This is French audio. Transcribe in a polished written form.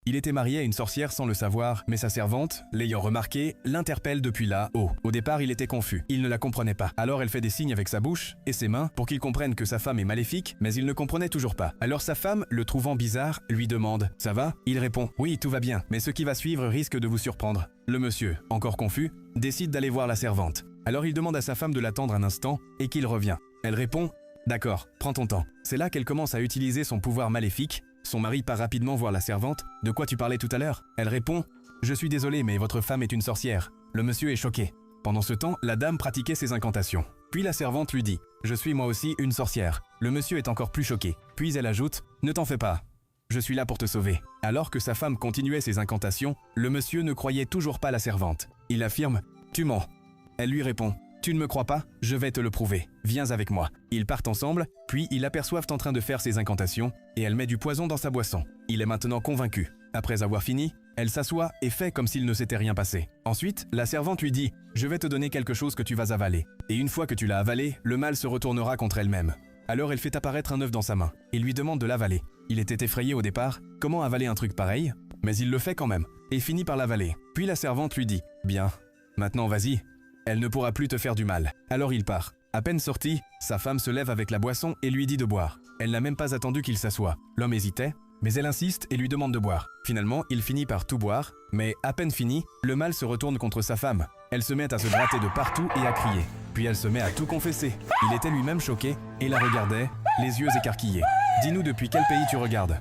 Il était marié à une sorcière sans le savoir, mais sa servante, l'ayant remarqué, l'interpelle depuis là haut. Au départ, il était confus. Il ne la comprenait pas. Alors elle fait des signes avec sa bouche et ses mains pour qu'il comprenne que sa femme est maléfique, mais il ne comprenait toujours pas. Alors sa femme, le trouvant bizarre, lui demande « Ça va ?» Il répond « Oui, tout va bien, mais ce qui va suivre risque de vous surprendre. » Le monsieur, encore confus, décide d'aller voir la servante. Alors il demande à sa femme de l'attendre un instant et qu'il revient. Elle répond « D'accord, prends ton temps. » C'est là qu'elle commence à utiliser son pouvoir maléfique. Son mari part rapidement voir la servante. « De quoi tu parlais tout à l'heure ?» Elle répond « Je suis désolé, mais votre femme est une sorcière. » Le monsieur est choqué. Pendant ce temps, la dame pratiquait ses incantations. Puis la servante lui dit « Je suis moi aussi une sorcière. » Le monsieur est encore plus choqué. Puis elle ajoute « Ne t'en fais pas. Je suis là pour te sauver. » Alors que sa femme continuait ses incantations, le monsieur ne croyait toujours pas la servante. Il affirme « Tu mens. » Elle lui répond « Tu ne me crois pas? Je vais te le prouver. Viens avec moi. » Ils partent ensemble, puis ils l'aperçoivent en train de faire ses incantations et elle met du poison dans sa boisson. Il est maintenant convaincu. Après avoir fini, elle s'assoit et fait comme s'il ne s'était rien passé. Ensuite, la servante lui dit « Je vais te donner quelque chose que tu vas avaler. Et une fois que tu l'as avalé, le mal se retournera contre elle-même. » Alors elle fait apparaître un œuf dans sa main et lui demande de l'avaler. Il était effrayé au départ. Comment avaler un truc pareil? Mais il le fait quand même et finit par l'avaler. Puis la servante lui dit « Bien, maintenant vas-y. Elle ne pourra plus te faire du mal. » Alors il part. À peine sorti, sa femme se lève avec la boisson et lui dit de boire. Elle n'a même pas attendu qu'il s'assoie. L'homme hésitait, mais elle insiste et lui demande de boire. Finalement, il finit par tout boire, mais à peine fini, le mal se retourne contre sa femme. Elle se met à se gratter de partout et à crier. Puis elle se met à tout confesser. Il était lui-même choqué et la regardait, les yeux écarquillés. « Dis-nous depuis quel pays tu regardes ?»